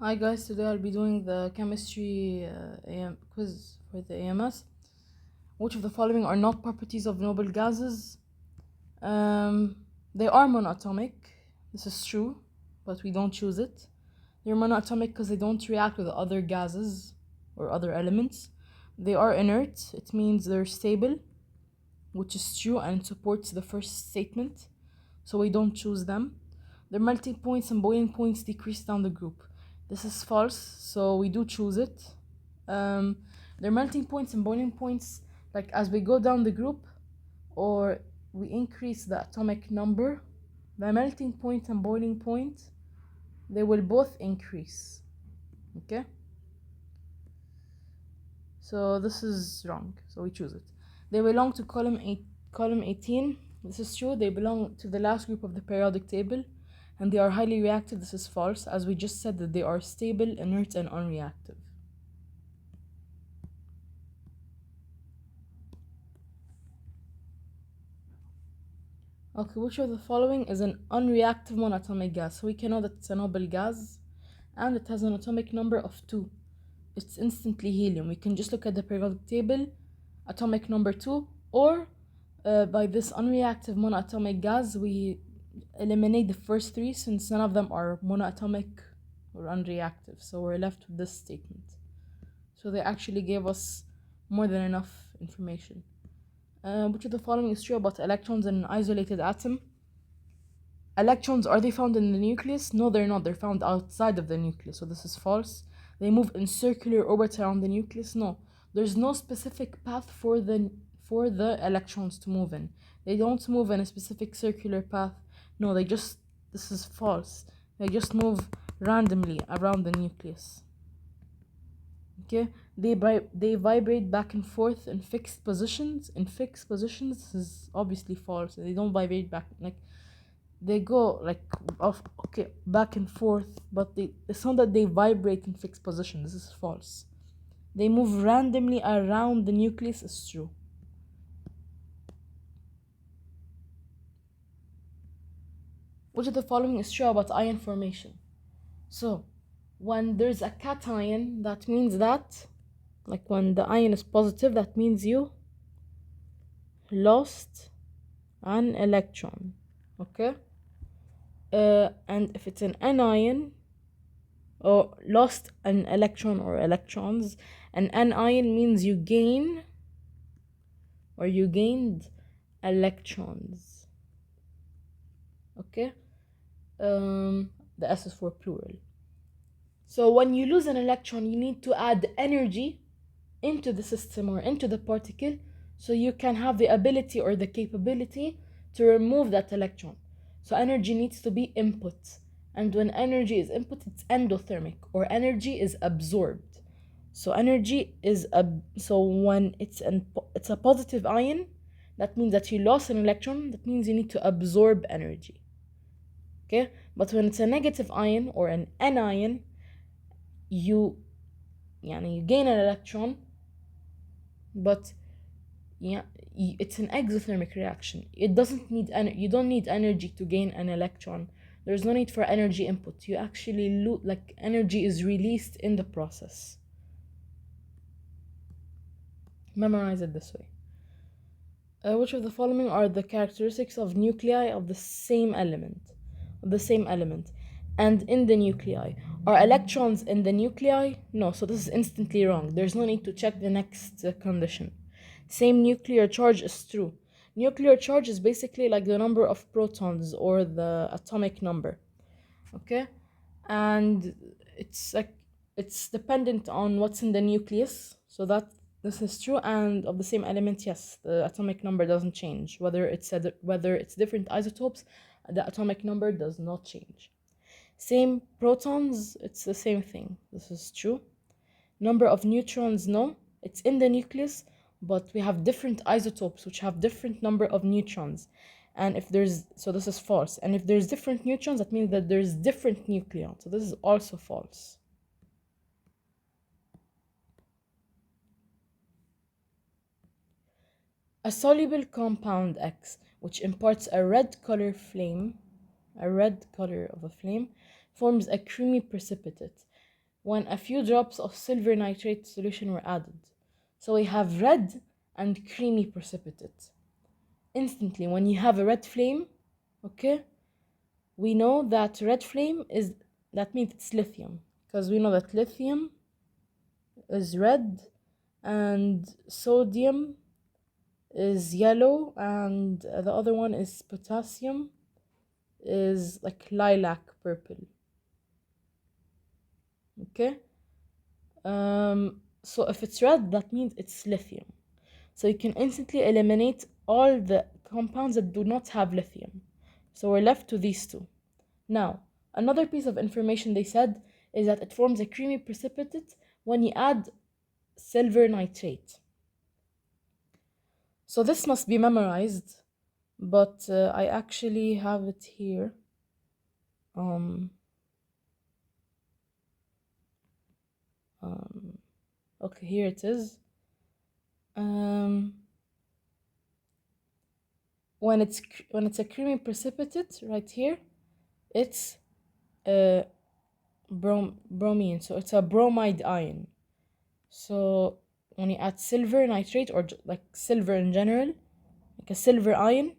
Hi guys, today I'll be doing the chemistry quiz for the AMS. Which of the following are not properties of noble gases? They are monoatomic. This is true, but we don't choose it. They're monoatomic because they don't react with other gases or other elements. They are inert. It means they're stable, which is true and supports the first statement, so we don't choose them. Their melting points and boiling points decrease down the group. This is false, so we do choose it. Their melting points and boiling points, like as we go down the group or we increase the atomic number, the melting point and boiling point, they will both increase. Okay? So this is wrong, so we choose it. They belong to column 18. This is true. They belong to the last group of the periodic table, and they are highly reactive. This is false, as we just said that they are stable, inert, and unreactive. Okay, which of the following is an unreactive monatomic gas? So we can know that it's a noble gas, and it has an atomic number of 2. It's instantly helium. We can just look at the periodic table, atomic number 2, or by this unreactive monoatomic gas, we eliminate the first 3 since none of them are monoatomic or unreactive. So we're left with this statement. So they actually gave us more than enough information. Which of the following is true about electrons in an isolated atom? Electrons, are they found in the nucleus? No, they're not. They're found outside of the nucleus. So this is false. They move in circular orbits around the nucleus? No. There's no specific path for the electrons to move in. They don't move in a specific circular path. No, this is false. They just move randomly around the nucleus. Okay? They vibrate back and forth in fixed positions. This is obviously false. They don't vibrate back, like they go back and forth, but it's not that they vibrate in fixed positions. This is false. They move randomly around the nucleus is true. Which of the following is true about ion formation? So, when there's a cation, that means that, like when the ion is positive, that means you lost an electron. Okay? And if it's an anion, or lost an electron or electrons, an anion means you gain or you gained electrons. Okay? The S is for plural. So when you lose an electron, you need to add energy into the system or into the particle so you can have the ability or the capability to remove that electron. So energy needs to be input. And when energy is input, it's endothermic, or energy is absorbed. So energy is when it's a positive ion, that means that you lost an electron. That means you need to absorb energy. Okay? But when it's a negative ion or an anion, you gain an electron, but it's an exothermic reaction. It doesn't need you don't need energy to gain an electron. There's no need for energy input. You actually energy is released in the process. Memorize it this way. Which of the following are the characteristics of nuclei of the same element? And in the nuclei, are electrons in the nuclei? No, so this is instantly wrong. There's no need to check the next condition. Same nuclear charge is true. Nuclear charge is basically like the number of protons or the atomic number. Okay? And it's dependent on what's in the nucleus. So this is true. And of the same element, yes, the atomic number doesn't change. Whether it's different isotopes, the atomic number does not change. Same protons, it's the same thing. This is true. Number of neutrons, no. It's in the nucleus, but we have different isotopes which have different number of neutrons. And so this is false. And if there's different neutrons, that means that there's different nucleons. So this is also false. A soluble compound X, which imparts a red color of a flame, forms a creamy precipitate. when a few drops of silver nitrate solution were added. So we have red and creamy precipitate. Instantly, when you have a red flame, okay, we know that red flame is, that means it's lithium, because we know that lithium is red and sodium is yellow, and the other one is potassium, is like lilac purple. Okay, so if it's red, that means it's lithium. So you can instantly eliminate all the compounds that do not have lithium. So we're left to these two. Now, another piece of information they said is that it forms a creamy precipitate when you add silver nitrate. So this must be memorized, but I actually have it here. Okay, here it is. When it's a creamy precipitate, right here, it's bromine, so it's a bromide ion. So when you add silver nitrate, or like silver in general, like a silver ion,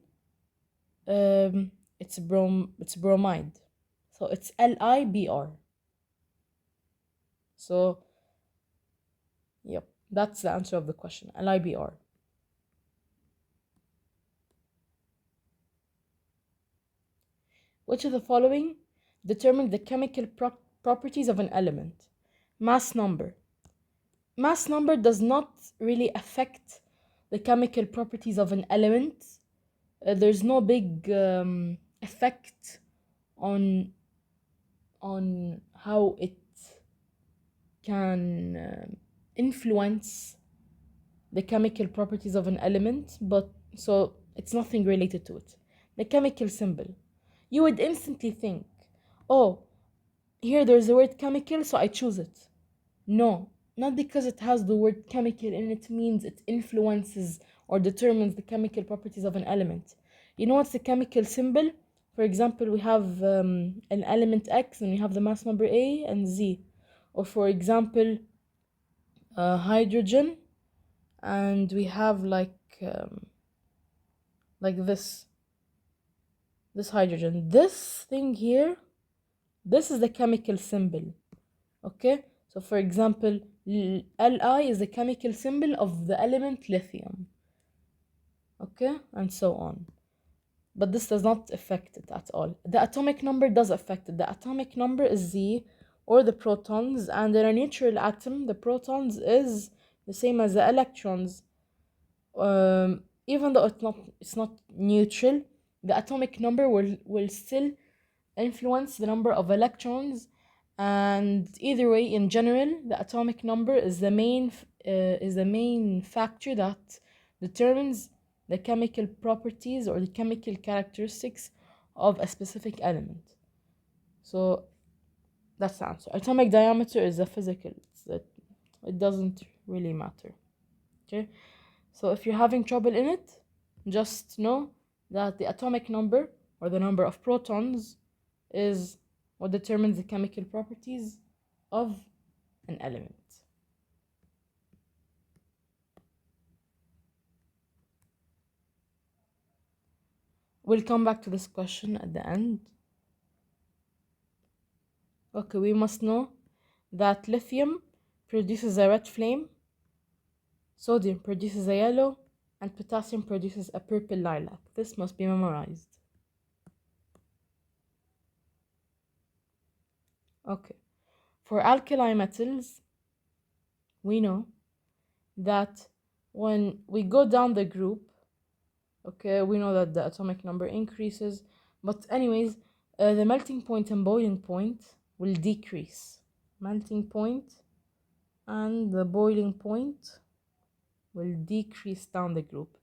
it's bromide. So it's LiBr. So yep, that's the answer of the question, LiBr. Which of the following determine the chemical properties of an element? Mass number. Mass number does not really affect the chemical properties of an element. There's no big effect on how it can influence the chemical properties of an element, but so it's nothing related to it. The chemical symbol. You would instantly think, oh, here there's the word chemical, so I choose it. No, not because it has the word chemical in it means it influences or determines the chemical properties of an element. You know what's the chemical symbol? For example, we have an element X and we have the mass number A and Z. Or for example, hydrogen, and we have like this hydrogen. This thing here, this is the chemical symbol. Okay, so for example, Li is the chemical symbol of the element lithium. Okay, and so on. But this does not affect it at all. The atomic number does affect it. The atomic number is Z, or the protons, and in a neutral atom, the protons is the same as the electrons. Even though it's not neutral, the atomic number will still influence the number of electrons, and either way, in general, the atomic number is the main factor that determines the chemical properties or the chemical characteristics of a specific element. So that's the answer. Atomic diameter is a physical, it doesn't really matter. Okay, so if you're having trouble in it, just know that the atomic number, or the number of protons, is what determines the chemical properties of an element. We'll come back to this question at the end. Okay, we must know that lithium produces a red flame, sodium produces a yellow, and potassium produces a purple lilac. This must be memorized. Okay, for alkali metals, we know that when we go down the group, okay, we know that the atomic number increases, but anyways, the melting point and boiling point will decrease. Melting point and the boiling point will decrease down the group.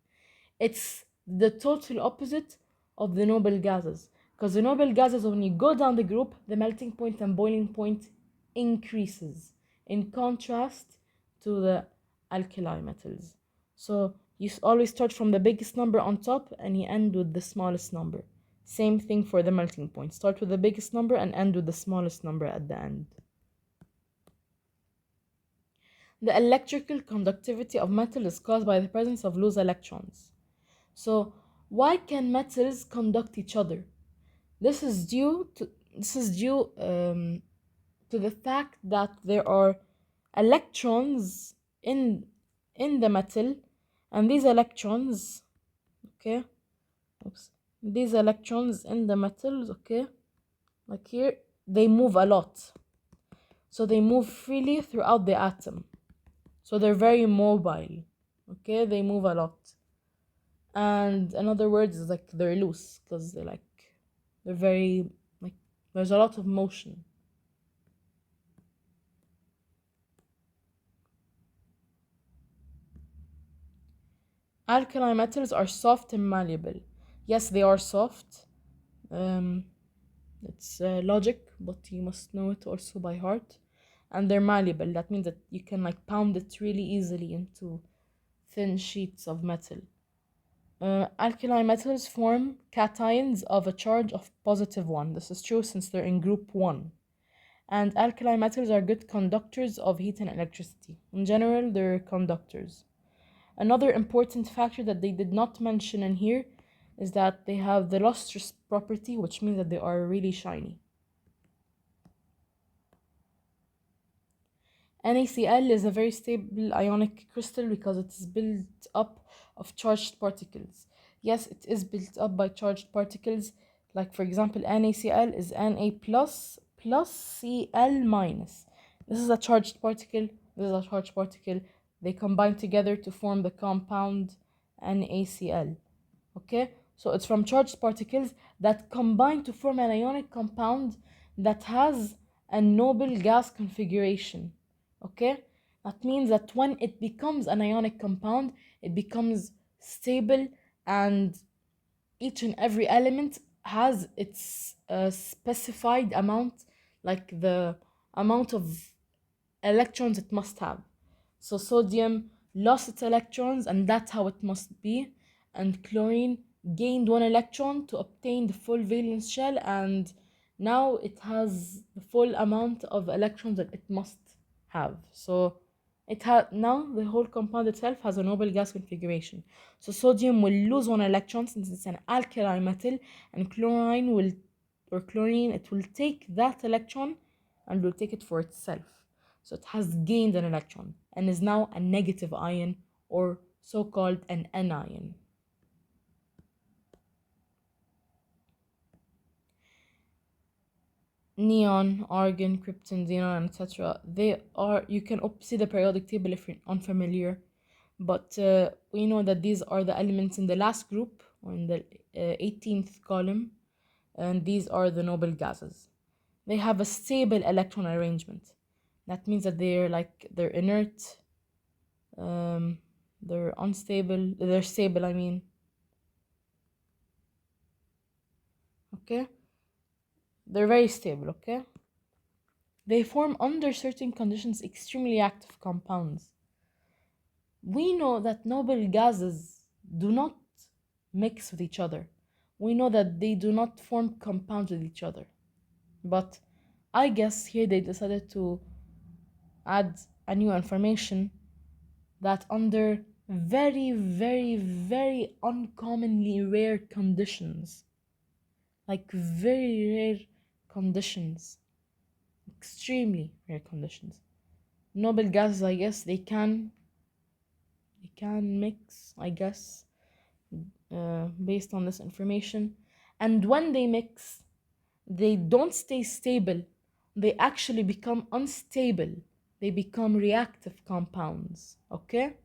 It's the total opposite of the noble gases, because the noble gases, when you go down the group, the melting point and boiling point increases, in contrast to the alkali metals. So you always start from the biggest number on top and you end with the smallest number. Same thing for the melting point. Start with the biggest number and end with the smallest number at the end. The electrical conductivity of metal is caused by the presence of loose electrons. So, why can metals conduct each other? This is due to this is due to the fact that there are electrons in the metal, and these electrons, okay, oops, these electrons in the metals, okay, like here, they move a lot. So they move freely throughout the atom. So they're very mobile. Okay, they move a lot. And in other words, it's like they're loose because they're very like there's a lot of motion. Alkali metals are soft and malleable. Yes, they are soft. Um, it's logic, but you must know it also by heart. And they're malleable. That means that you can like pound it really easily into thin sheets of metal. Alkali metals form cations of a charge of +1. This is true since they're in group 1. And alkali metals are good conductors of heat and electricity. In general, they're conductors. Another important factor that they did not mention in here is that they have the lustrous property, which means that they are really shiny. NaCl is a very stable ionic crystal because it is built up of charged particles. Yes, it is built up by charged particles. Like for example, NaCl is Na plus Cl minus. This is a charged particle. This is a charged particle. They combine together to form the compound NaCl. Okay, so it's from charged particles that combine to form an ionic compound that has a noble gas configuration. Okay, that means that when it becomes an ionic compound, it becomes stable, and each and every element has its specified amount, like the amount of electrons it must have. So sodium lost its electrons, and that's how it must be. And chlorine gained one electron to obtain the full valence shell, and now it has the full amount of electrons that it must have. So it has now the whole compound itself has a noble gas configuration. So sodium will lose one electron since it's an alkali metal, and chlorine, it will take that electron and will take it for itself. So it has gained an electron and is now a negative ion, or so-called an anion. Neon, argon, krypton, xenon, etc. They are, you can see the periodic table if you're unfamiliar, but we know that these are the elements in the last group, or in the 18th column, and these are the noble gases. They have a stable electron arrangement. That means that they're inert, they're unstable, they're stable, I mean. Okay, they're very stable. Okay, they form under certain conditions extremely active compounds. We know that noble gases do not mix with each other. We know that they do not form compounds with each other, but I guess here they decided to add a new information that under very, very, very uncommonly rare conditions, like very rare conditions, extremely rare conditions, noble gases, I guess they can mix, I guess, based on this information. And when they mix, they don't stay stable, they actually become unstable, they become reactive compounds. Okay,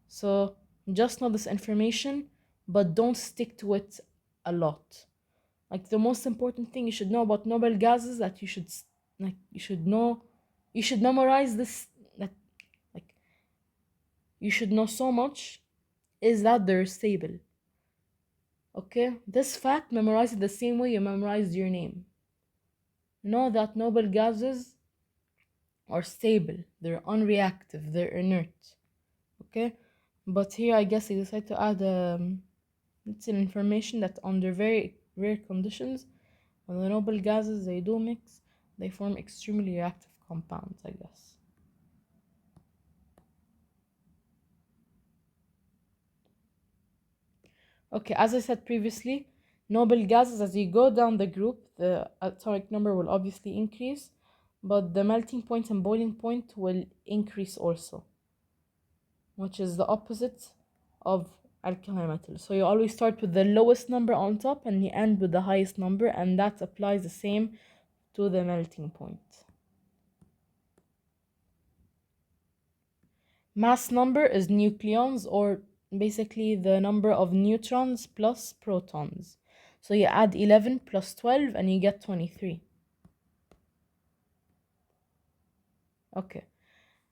so just know this information, but don't stick to it a lot. Like the most important thing you should know about noble gases, that you should memorize this, that like you should know so much, is that they're stable. Okay, this fact, memorize it the same way you memorized your name. Know that noble gases are stable, they're unreactive, they're inert. Okay, but here I guess I decided to add it's an information that under very rare conditions, when the noble gases they do mix, they form extremely reactive compounds, I guess. Okay, as I said previously, noble gases, as you go down the group, the atomic number will obviously increase, but the melting point and boiling point will increase also, which is the opposite of alkali metal. So you always start with the lowest number on top and you end with the highest number, and that applies the same to the melting point. Mass number is nucleons, or basically the number of neutrons plus protons. So you add 11 plus 12 and you get 23. Okay.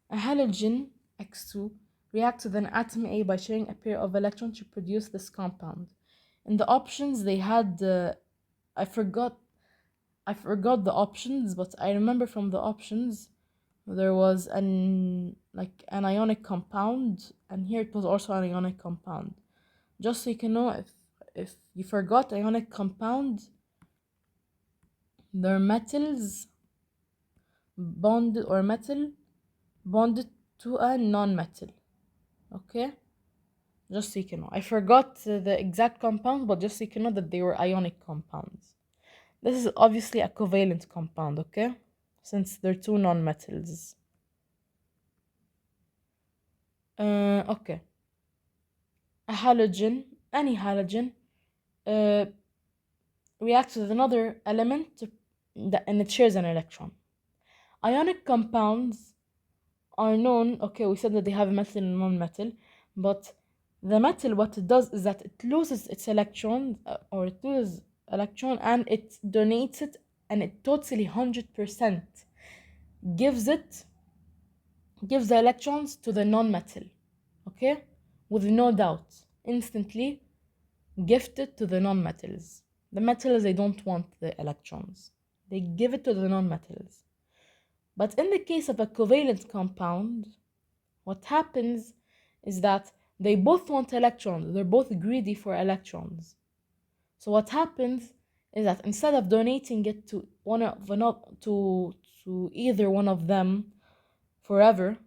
A halogen, X2, reacts with an atom A by sharing a pair of electrons to produce this compound. In the options, they had, I forgot the options, but I remember from the options there was an ionic compound, and here it was also an ionic compound. Just so you can know, if you forgot ionic compound, they're metals bonded, or metal bonded to a non-metal. Okay, just so you can know. I forgot the exact compound, but just so you can know that they were ionic compounds. This is obviously a covalent compound, okay? Since they're two non-metals. Okay. A halogen, any halogen, reacts with another element and it shares an electron. Ionic compounds are known, okay, we said that they have a metal and non-metal, but the metal, what it does is that it loses its electron, or it loses electron, and it donates it, and it totally 100% gives the electrons to the non-metal, okay, with no doubt, instantly gifted to the non-metals. The metals, they don't want the electrons, they give it to the non-metals. But in the case of a covalent compound, what happens is that they both want electrons. They're both greedy for electrons. So what happens is that instead of donating it to either one of them forever,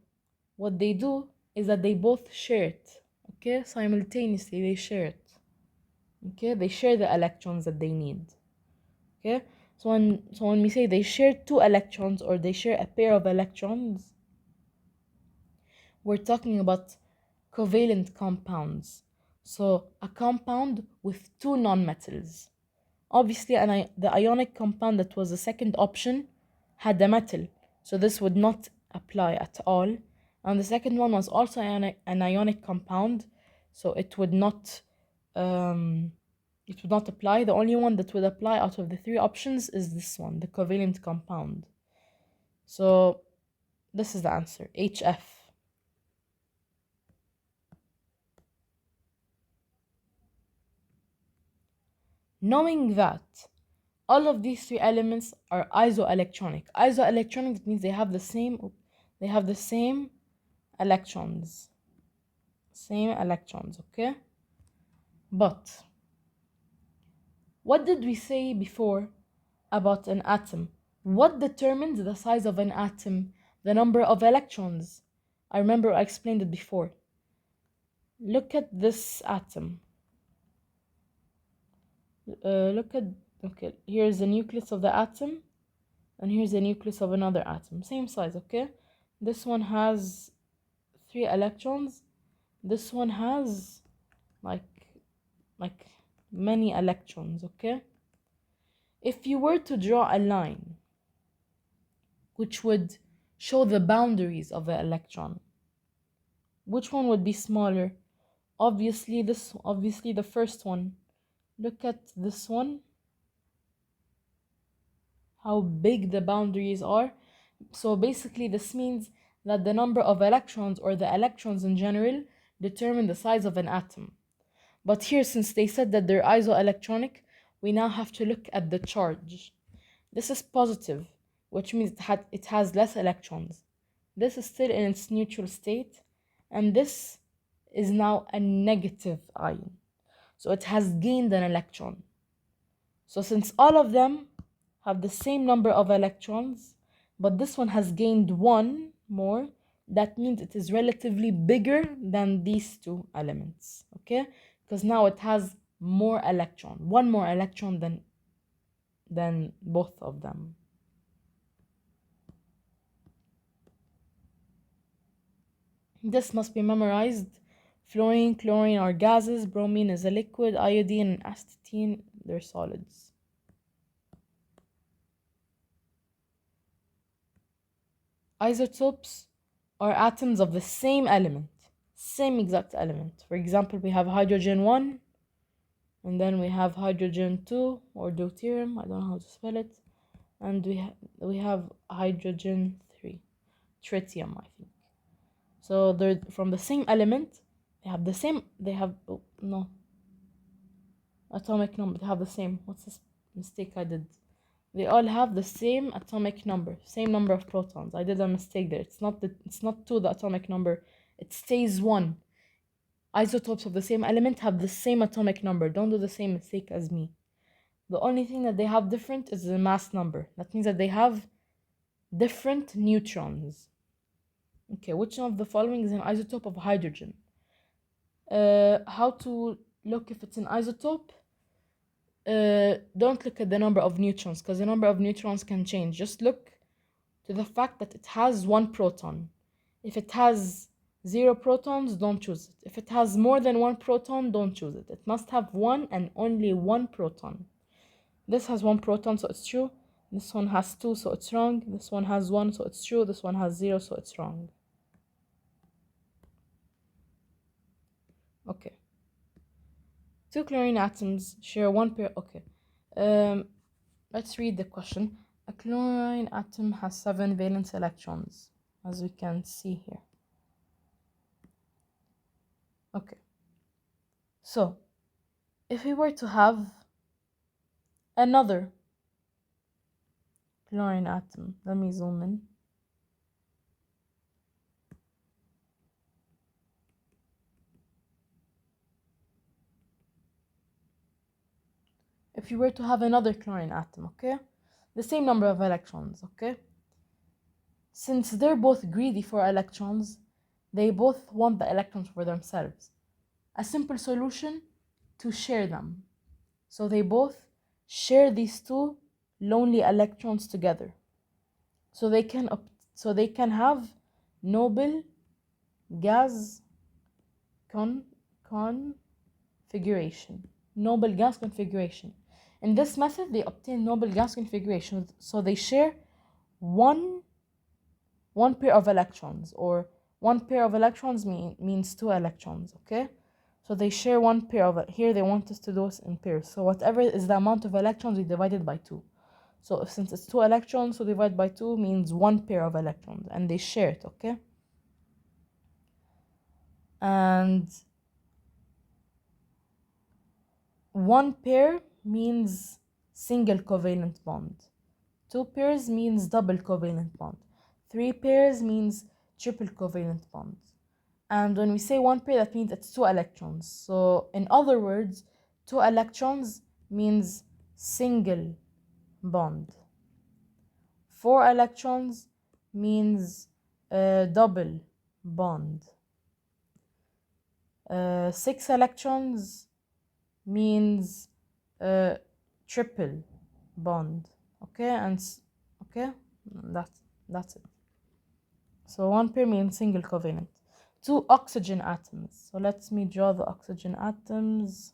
what they do is that they both share it. Okay, simultaneously they share it. Okay, they share the electrons that they need. Okay, so when we say they share two electrons, or they share a pair of electrons, we're talking about covalent compounds. So a compound with two nonmetals. Obviously, the ionic compound that was the second option had a metal, so this would not apply at all. And the second one was also an ionic compound, so it would not apply. The only one that would apply out of the three options is this one, the covalent compound. So this is the answer, HF. Knowing that all of these three elements are isoelectronic. Isoelectronic means they have the same electrons. Same electrons, okay? But what did we say before about an atom? What determines the size of an atom? The number of electrons. I remember I explained it before. Look at this atom. Okay, here's the nucleus of the atom, and here's the nucleus of another atom. Same size, okay? This one has 3 electrons. This one has like many electrons, okay? If you were to draw a line which would show the boundaries of the electron, which one would be smaller? Obviously the first one. Look at this one, how big the boundaries are. So basically this means that the number of electrons, or the electrons in general, determine the size of an atom. But here, since they said that they're isoelectronic, we now have to look at the charge. This is positive, which means it has less electrons. This is still in its neutral state, and this is now a negative ion. So it has gained an electron. So since all of them have the same number of electrons, but this one has gained one more, that means it is relatively bigger than these two elements, okay? Because now it has more electron, one more electron than both of them. This must be memorized. Fluorine, chlorine are gases, bromine is a liquid, iodine and astatine, they're solids. Isotopes are atoms of the same element, same exact element. For example, we have hydrogen 1, and then we have hydrogen 2, or deuterium, I don't know how to spell it, and we have hydrogen 3, tritium, I think. So they're from the same element, they have no atomic number, they have the same. What's this mistake I did? They all have the same atomic number, same number of protons. I did a mistake there. It's not 2, the atomic number. It stays 1. Isotopes of the same element have the same atomic number. Don't do the same mistake as me. The only thing that they have different is the mass number. That means that they have different neutrons. Okay, which one of the following is an isotope of hydrogen? How to look if it's an isotope? Don't look at the number of neutrons, because the number of neutrons can change. Just look to the fact that it has 1 proton. If it has 0 protons, don't choose it. If it has more than 1 proton, don't choose it. It must have 1 and only 1 proton. This has 1 proton, so it's true. This one has 2, so it's wrong. This one has 1, so it's true. This one has 0, so it's wrong. Okay. 2 chlorine atoms share 1 pair. Okay. Let's read the question. A chlorine atom has 7 valence electrons, as we can see here. Okay. So, if we were to have another chlorine atom, let me zoom in. If you were to have another chlorine atom, okay? The same number of electrons, okay? Since they're both greedy for electrons, they both want the electrons for themselves. A simple solution to share them. So they both share these 2 lonely electrons together. So they can have noble gas configuration. Noble gas configuration. In this method, they obtain noble gas configuration. So they share one pair of electrons, or 1 pair of electrons means 2 electrons, okay? So they share 1 pair of it. Here they want us to do this in pairs. So whatever is the amount of electrons, we divide it by 2. So since it's 2 electrons, so divide by 2 means 1 pair of electrons, and they share it, okay? And 1 pair means single covalent bond. 2 pairs means double covalent bond. 3 pairs means triple covalent bond. And when we say 1 pair, that means it's 2 electrons. So in other words, 2 electrons means single bond. 4 electrons means double bond. 6 electrons means triple bond. Okay, okay, that's it. So 1 pair means single covalent. 2 oxygen atoms. So let me draw the oxygen atoms.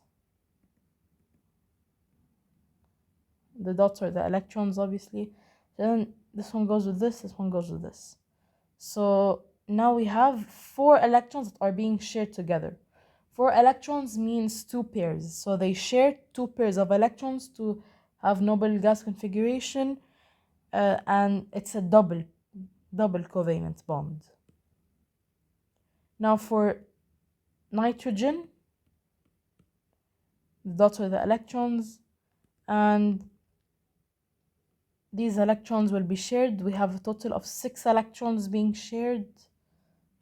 The dots are the electrons, obviously. Then this one goes with this one goes with this. So now we have 4 electrons that are being shared together. 4 electrons means 2 pairs. So they share 2 pairs of electrons to have noble gas configuration, and it's a double covalent bond. Now for nitrogen, the dots are the electrons, and these electrons will be shared. We have a total of 6 electrons being shared.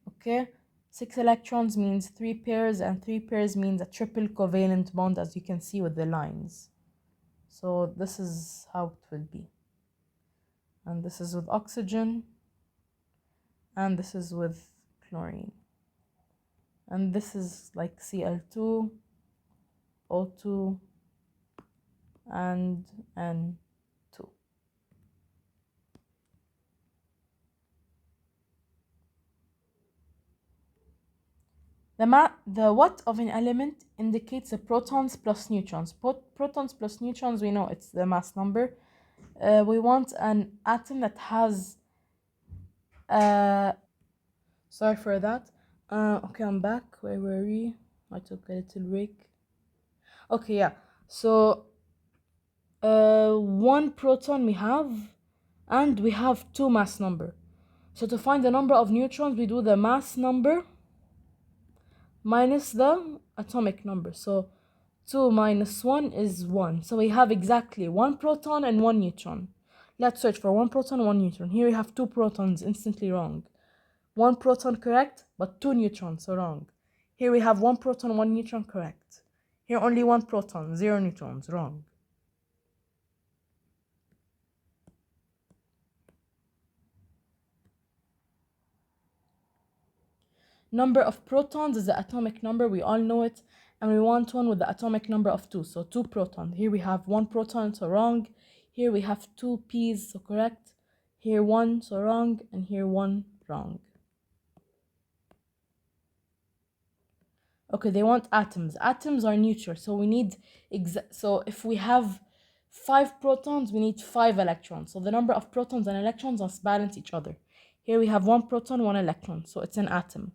Okay, 6 electrons means 3 pairs, and 3 pairs means a triple covalent bond, as you can see with the lines. So this is how it would be. And this is with oxygen, and this is with chlorine. And this is like Cl2, O2, and N2. The what of an element indicates the protons plus neutrons. Protons plus neutrons, we know it's the mass number. We want an atom that has sorry for that. Okay, I'm back. Where were we? I took a little break. Okay, yeah. So one proton we have, and we have two mass number. So to find the number of neutrons, we do the mass number minus the atomic number. So 2 minus 1 is 1. So we have exactly one proton and one neutron. Let's search for one proton, one neutron. Here we have two protons, instantly wrong. One proton correct, but two neutrons, so wrong. Here we have one proton, one neutron, correct. Here only one proton, 0 neutrons, wrong. Number of protons is the atomic number, we all know it, and we want one with the atomic number of 2, so 2 protons. Here we have 1 proton, so wrong. Here we have 2 p's, so correct. Here 1, so wrong, and here 1, wrong. Okay, they want atoms. Atoms are neutral, so we need so if we have 5 protons, we need 5 electrons. So the number of protons and electrons must balance each other. Here we have 1 proton, 1 electron, so it's an atom.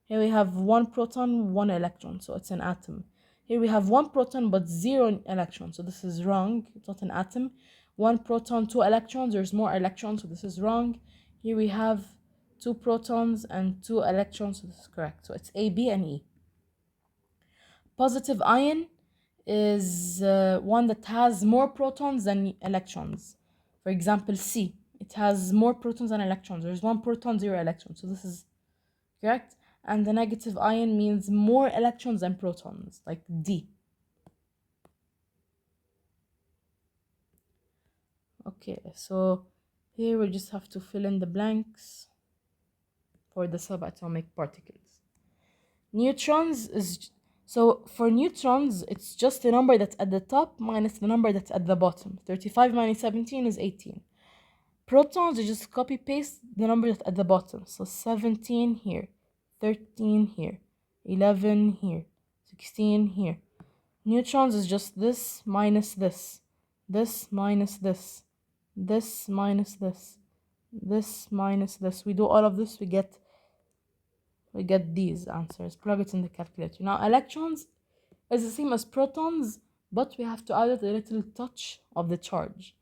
Here we have 1 proton, 1 electron, so it's an atom. Here we have 1 proton but 0 electrons, so this is wrong, it's not an atom. 1 proton, 2 electrons, there's more electrons, so this is wrong. Here we have 2 protons and 2 electrons, so this is correct. So it's A, B, and E. Positive ion is one that has more protons than electrons. For example, C, it has more protons than electrons. There's 1 proton, 0 electrons, so this is correct. And the negative ion means more electrons than protons, like D. Okay, so here we just have to fill in the blanks for the subatomic particles. Neutrons is, so for neutrons, it's just the number that's at the top minus the number that's at the bottom. 35 minus 17 is 18. Protons, you just copy paste the number that's at the bottom. So 17 here, 13 here, 11 here, 16 here. Neutrons is just this minus this, this minus this, this minus this, this minus this. We do all of this, we get these answers. Plug it in the calculator. Now electrons is the same as protons, but we have to add a little touch of the charge.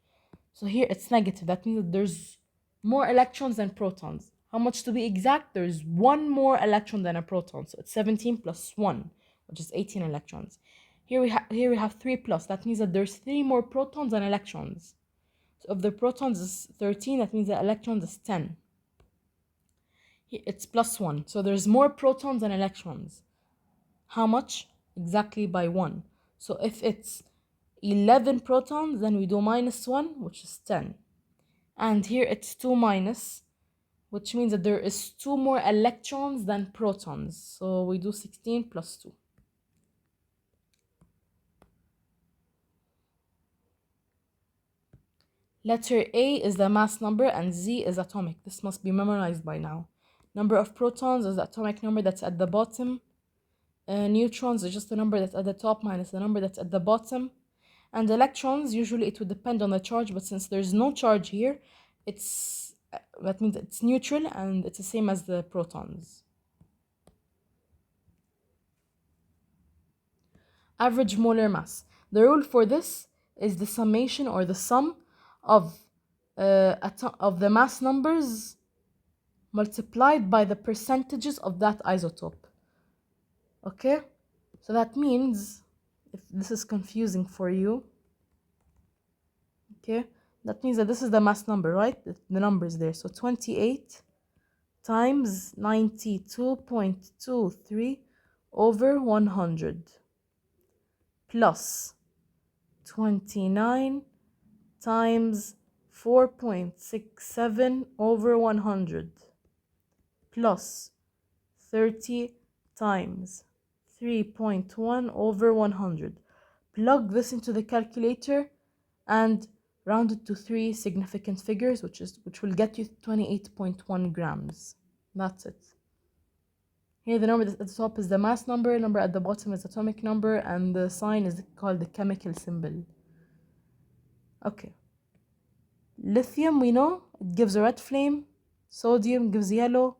So here it's negative. That means that there's more electrons than protons. How much to be exact? There's 1 more electron than a proton. So it's 17 plus 1, which is 18 electrons. Here we have 3 plus. That means that there's 3 more protons than electrons. So if the protons is 13, that means the electrons is 10. Here it's plus 1. So there's more protons than electrons. How much? Exactly by 1. So if it's 11 protons, then we do minus 1, which is 10. And here it's 2 minus, which means that there is 2 more electrons than protons. So we do 16 plus 2. Letter A is the mass number and Z is atomic. This must be memorized by now. Number of protons is the atomic number that's at the bottom. Neutrons is just the number that's at the top minus the number that's at the bottom. And electrons, usually it would depend on the charge, but since there's no charge here, that means it's neutral and it's the same as the protons. Average molar mass. The rule for this is the summation or the sum of the mass numbers multiplied by the percentages of that isotope. Okay? So that means, if this is confusing for you, okay, that means that this is the mass number, right? The number is there. So 28 times 92.23 over 100 plus 29 times 4.67 over 100 plus 30 times 3.1 over 100. plug this into the calculator and round it to 3 significant figures, which will get you 28.1 grams. That's it. Here the number at the top is the mass number at the bottom is atomic number, and the sign is called the chemical symbol. Okay. Lithium, we know it gives a red flame, sodium gives yellow,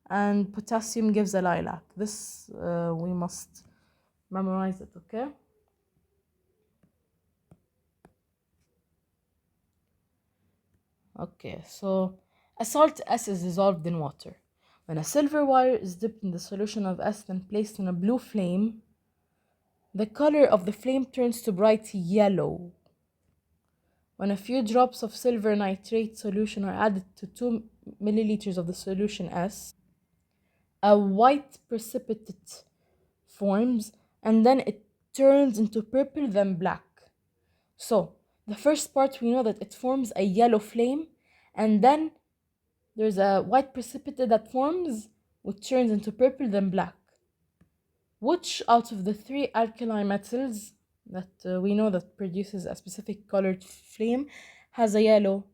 and potassium gives a lilac. This we must memorize it, okay? Okay, so a salt S is dissolved in water. When a silver wire is dipped in the solution of S and placed in a blue flame, the color of the flame turns to bright yellow. When a few drops of silver nitrate solution are added to 2 milliliters of the solution S, a white precipitate forms, and then it turns into purple, then black. So the first part, we know that it forms a yellow flame, and then there's a white precipitate that forms, which turns into purple, then black. Which out of the 3 alkali metals that we know that produces a specific colored flame has a yellow?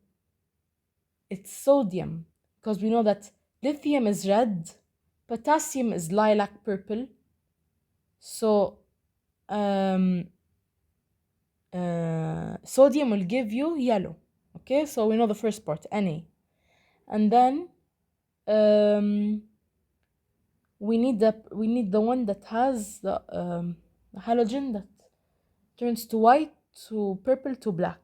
It's sodium, because we know that lithium is red, potassium is lilac purple, so sodium will give you yellow. Okay, so we know the first part, Na. And then we need the one that has the halogen that turns to white, to purple, to black.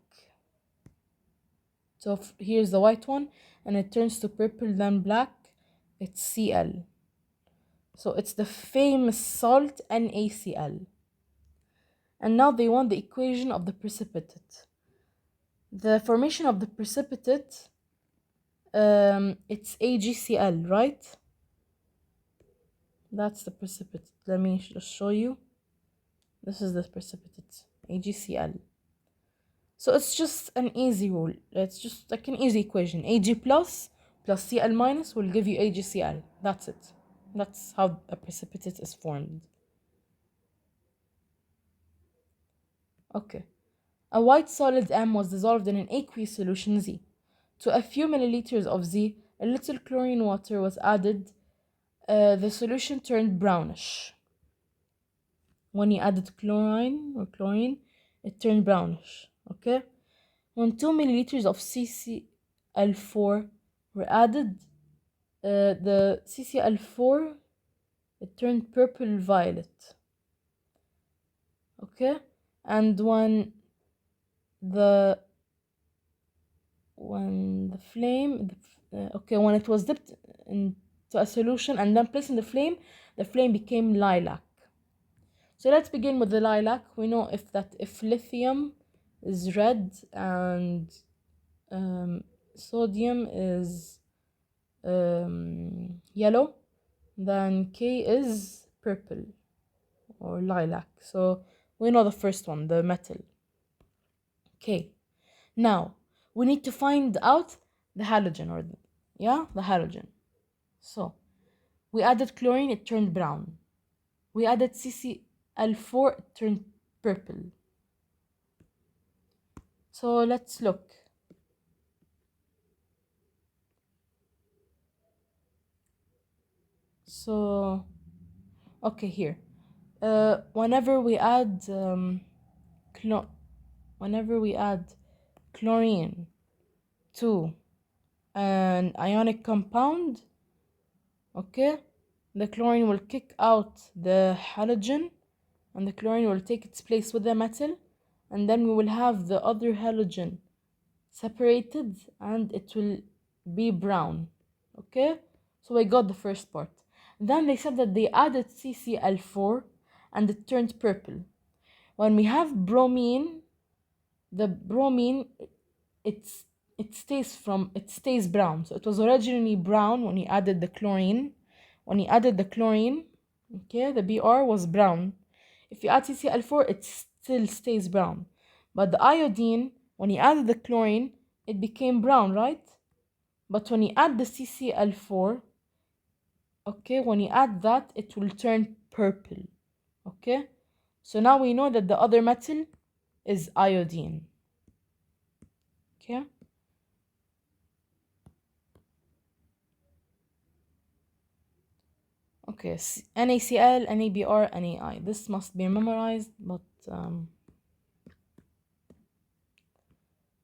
So here's the white one, and it turns to purple, then black. It's Cl. So it's the famous salt NaCl. And now they want the equation of the precipitate. The formation of the precipitate, it's AgCl, right? That's the precipitate. Let me just show you. This is the precipitate, AgCl. So it's just an easy rule. It's just like an easy equation. Ag plus Cl minus will give you AgCl. That's it. That's how a precipitate is formed. Okay. A white solid M was dissolved in an aqueous solution Z. To a few milliliters of Z, a little chlorine water was added. The solution turned brownish. When you added chlorine, it turned brownish. Okay? When 2 milliliters of CCl4 were added, the CCl4, it turned purple violet. Okay? And when it was dipped into a solution and then placed in the flame became lilac. So let's begin with the lilac. We know if lithium is red and sodium is yellow, then K is purple or lilac. So we know the first one, the metal. Okay. Now we need to find out the halogen, the halogen. So we added chlorine, it turned brown. We added CCl4, it turned purple. So let's look. So, okay, here. Whenever we add chlorine to an ionic compound, okay, the chlorine will kick out the halogen, and the chlorine will take its place with the metal, and then we will have the other halogen separated, and it will be brown. Okay, so I got the first part. Then they said that they added CCl4 and it turned purple. When we have bromine, the bromine, it stays brown. So it was originally brown when he added the chlorine. Okay, the Br was brown. If you add CCl4, it still stays brown. But the iodine, when you added the chlorine, it became brown, right? But when you add the CCl4, okay, when you add that, it will turn purple. Okay, So now we know that the other metal is iodine. Okay? Okay, NaCl, NaBr, NaI. This must be memorized, but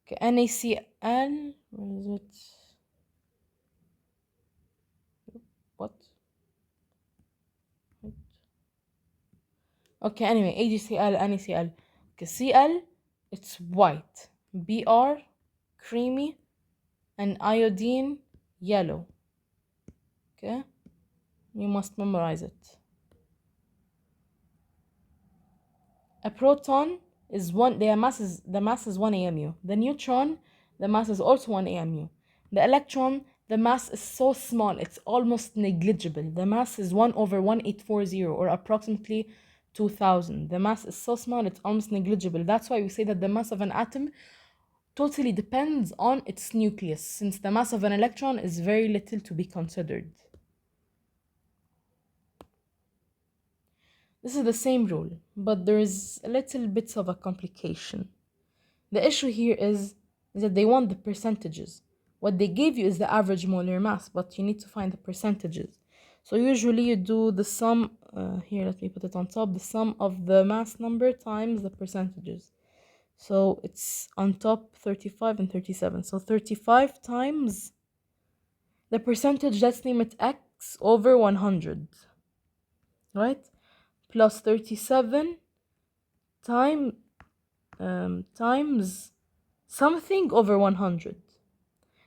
okay, NaCl, where is it? What? Okay, anyway, AgCl, NaCl. Okay, Cl, it's white. Br, creamy, and iodine, yellow. Okay, you must memorize it. A proton is one, the mass is 1 AMU. The neutron, the mass is also 1 AMU. The electron, the mass is so small, it's almost negligible. The mass is 1 over 1840, or approximately 2000. The mass is so small, it's almost negligible. That's why we say that the mass of an atom totally depends on its nucleus, since the mass of an electron is very little to be considered. This is the same rule, but there is a little bit of a complication. The issue here is that they want the percentages. What they gave you is the average molar mass, but you need to find the percentages. So usually you do the sum, here let me put it on top, the sum of the mass number times the percentages. So it's on top 35 and 37. So 35 times the percentage, let's name it x over 100, right? Plus 37 times something over 100.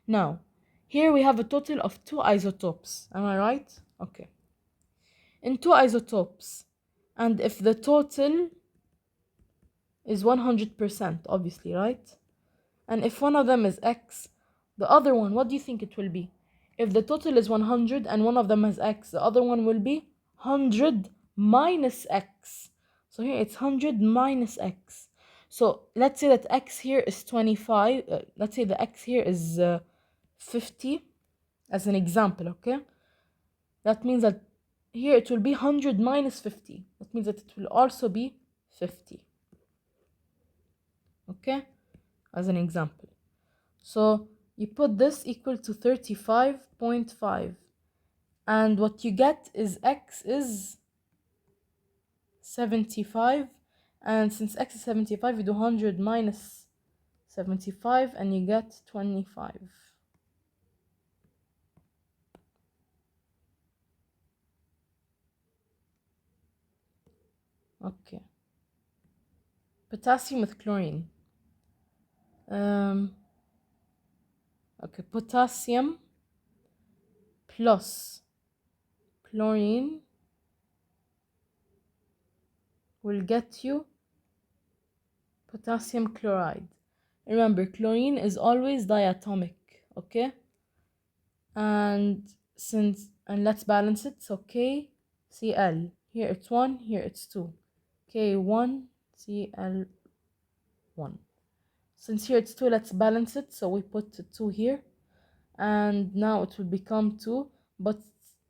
Now, here we have a total of 2 isotopes. Am I right? Okay. In 2 isotopes, and if the total is 100%, obviously, right? And if one of them is X, the other one, what do you think it will be? If the total is 100 and one of them has X, the other one will be 100 minus X. So here it's 100 minus X. So let's say that X here is 25. Let's say the X here is 50 as an example, okay? That means that here it will be 100 minus 50. That means that it will also be 50. Okay? As an example. So you put this equal to 35.5. And what you get is X is 75. And since X is 75, you do 100 minus 75 and you get 25. Okay. Potassium with chlorine. Okay, potassium plus chlorine will get you potassium chloride. Remember, chlorine is always diatomic, okay? And let's balance it. So KCl, here it's 1, here it's 2. K1, Cl1. Since here it's 2, let's balance it. So we put 2 here. And now it will become 2. But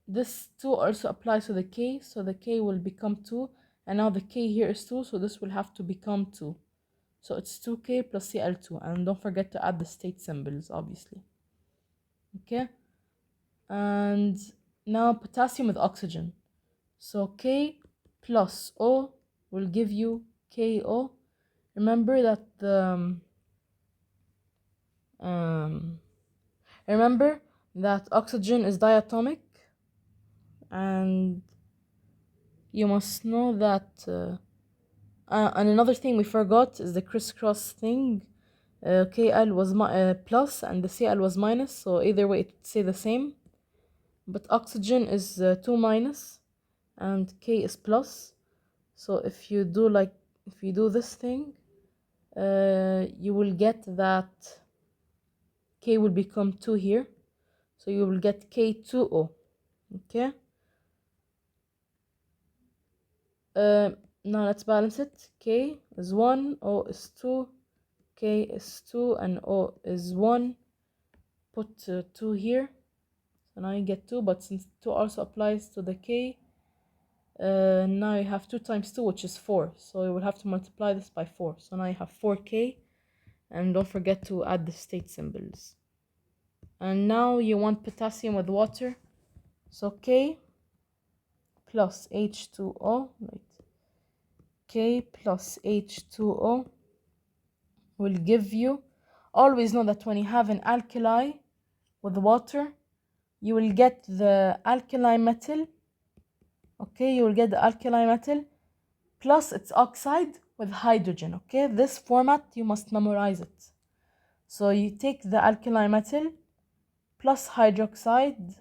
this 2 also applies to the K. So the K will become 2. And now the K here is 2. So this will have to become 2. So it's 2K plus Cl2. And don't forget to add the state symbols, obviously. Okay? And now potassium with oxygen. So K plus O will give you KO. Remember that remember that oxygen is diatomic, and you must know that. And another thing we forgot is the crisscross thing. KL was plus and the Cl was minus, so either way it would say the same. But oxygen is 2 minus and K is plus. So if you do this thing, you will get that K will become 2 here. So you will get K2O. Okay? Now let's balance it. K is 1, O is 2, K is 2, and O is 1. Put 2 here. So now you get 2, but since 2 also applies to the K, Now you have 2 times 2, which is 4. So you will have to multiply this by 4. So now you have 4K. And don't forget to add the state symbols. And now you want potassium with water. So K plus H2O. Right. K plus H2O will give you, always know that when you have an alkali with water, you will get the alkali metal. Okay, you will get the alkali metal plus its oxide with hydrogen. Okay, this format you must memorize it. So you take the alkali metal plus hydroxide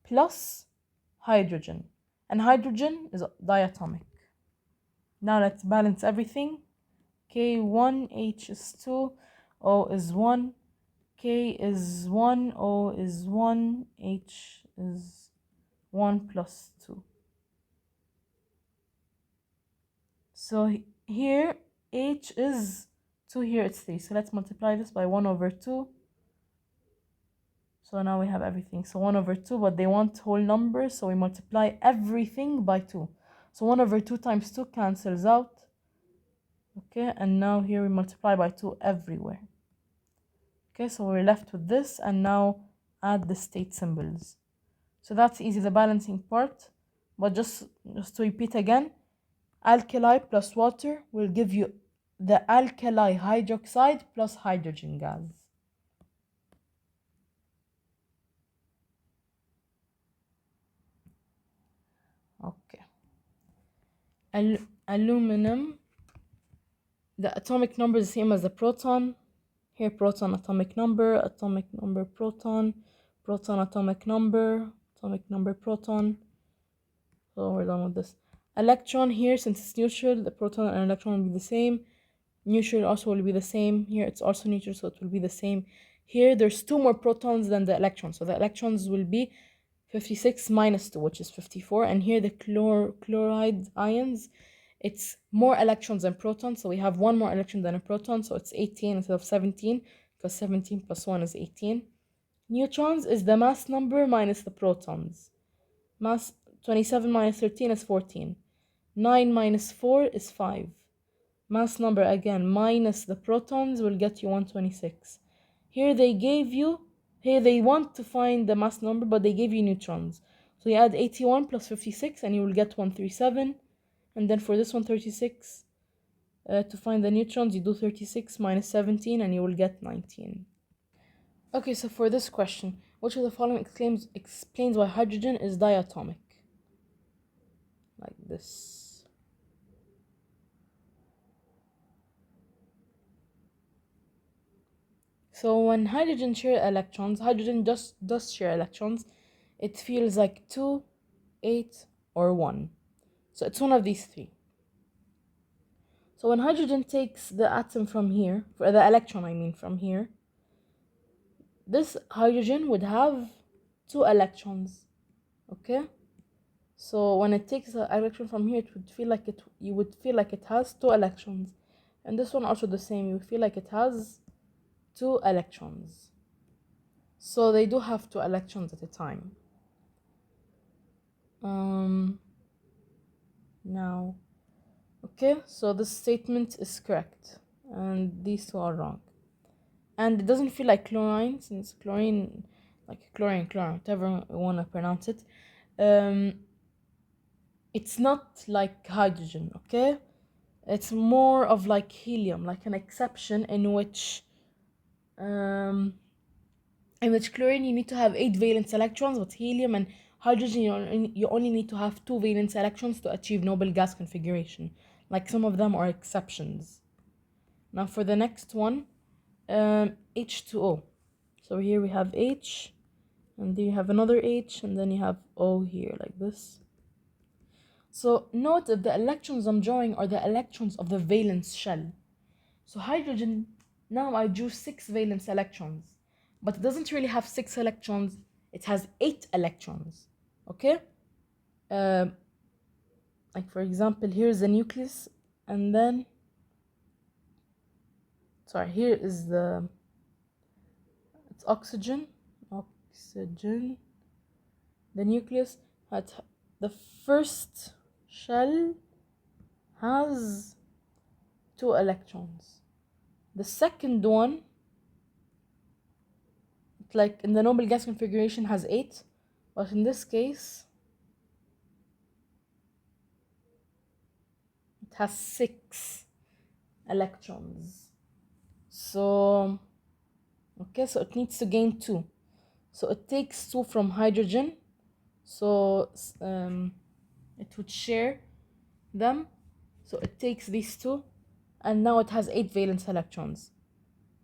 plus hydrogen, and hydrogen is diatomic. Now let's balance everything. K1, H is 2, O is 1, K is 1, O is 1, H is 1 plus 2. So here H is 2, here it's 3. So let's multiply this by 1 over 2. So now we have everything. So 1 over 2, but they want whole numbers, so we multiply everything by 2. So 1 over 2 times 2 cancels out. Okay, and now here we multiply by 2 everywhere. Okay, so we're left with this, and now add the state symbols. So that's easy, the balancing part. But just to repeat again, alkali plus water will give you the alkali hydroxide plus hydrogen gas. Okay. Aluminum, the atomic number is the same as the proton. Here, proton atomic number, proton, proton atomic number, proton. So we're done with this. Electron here, since it's neutral, the proton and electron will be the same. Neutral also will be the same. Here it's also neutral, so it will be the same. Here there's 2 more protons than the electrons, so the electrons will be 56 minus 2, which is 54. And here the chloride ions, it's more electrons than protons, so we have 1 more electron than a proton, so it's 18 instead of 17, because 17 plus 1 is 18. Neutrons is the mass number minus the protons. Mass 27 minus 13 is 14. 9 minus 4 is 5. Mass number again minus the protons will get you 126. Here they want to find the mass number, but they gave you neutrons. So you add 81 plus 56 and you will get 137. And then for this 136, to find the neutrons, you do 36 minus 17 and you will get 19. Okay, so for this question, which of the following explains why hydrogen is diatomic? Like this. So when hydrogen share electrons, hydrogen does share electrons, it feels like 2, 8, or 1. So it's one of these 3. So when hydrogen takes the atom from here, for the electron I mean from here, this hydrogen would have 2 electrons. Okay? So when it takes an electron from here, you would feel like it has 2 electrons. And this one also the same, you would feel like it has 2 electrons. So they do have 2 electrons at a time. Now, okay, so this statement is correct, and these 2 are wrong. And it doesn't feel like chlorine, since chlorine, like chlorine, whatever you want to pronounce it, it's not like hydrogen, okay? It's more of like helium, like an exception in which chlorine you need to have 8 valence electrons, but helium and hydrogen you only need to have 2 valence electrons to achieve noble gas configuration. Like some of them are exceptions. Now for the next one, H2O. So here we have H, and then you have another H, and then you have O here, like this. So note that the electrons I'm drawing are the electrons of the valence shell. So hydrogen, now I drew 6 valence electrons, but it doesn't really have 6 electrons, it has 8 electrons, okay? Like for example, here's the nucleus, and then, here is it's oxygen, the nucleus. At the first shell has 2 electrons. The second one, like in the noble gas configuration, has 8, but in this case it has 6 electrons. So okay, so it needs to gain 2. So it takes 2 from hydrogen, so it would share them. So it takes these 2, and now it has 8 valence electrons.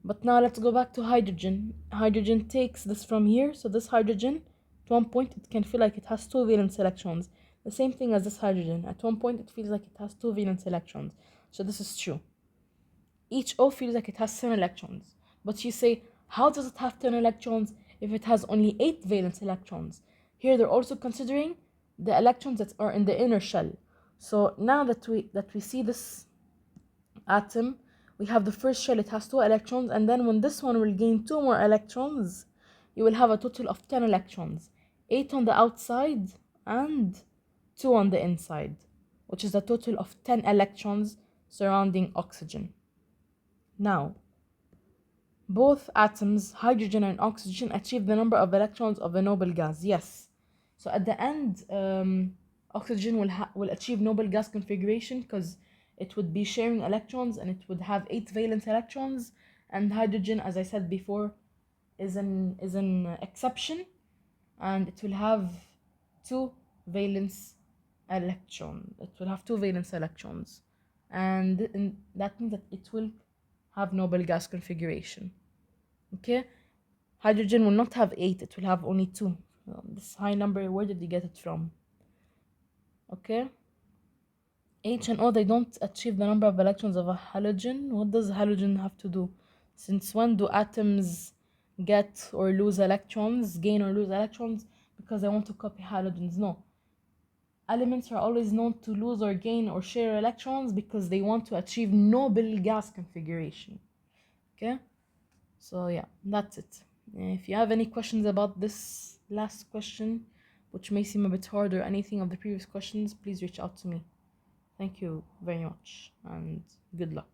But now let's go back to hydrogen. Hydrogen takes this from here, so this hydrogen, at one point it can feel like it has 2 valence electrons. The same thing as this hydrogen. At one point it feels like it has 2 valence electrons. So this is true. Each O feels like it has 10 electrons. But you say, how does it have 10 electrons if it has only 8 valence electrons? Here they're also considering the electrons that are in the inner shell. So now that we see this atom, we have the first shell, it has 2 electrons, and then when this one will gain 2 more electrons, you will have a total of 10 electrons. 8 on the outside and 2 on the inside, which is a total of 10 electrons surrounding oxygen. Now, both atoms, hydrogen and oxygen, achieve the number of electrons of a noble gas. Yes. So at the end, oxygen will achieve noble gas configuration because it would be sharing electrons and it would have 8 valence electrons. And hydrogen, as I said before, is an exception, and it will have 2 valence electrons. It will have 2 valence electrons, and that means that it will have noble gas configuration. Okay, hydrogen will not have 8, it will have only 2. This high number, where did you get it from? Okay, H and O, they don't achieve the number of electrons of a halogen. What does halogen have to do? Since when do atoms get or lose electrons, gain or lose electrons? Because they want to copy halogens? No, elements are always known to lose or gain or share electrons because they want to achieve noble gas configuration. Okay, so yeah, that's it. If you have any questions about this last question, which may seem a bit hard, or anything of the previous questions, please reach out to me. Thank you very much and good luck.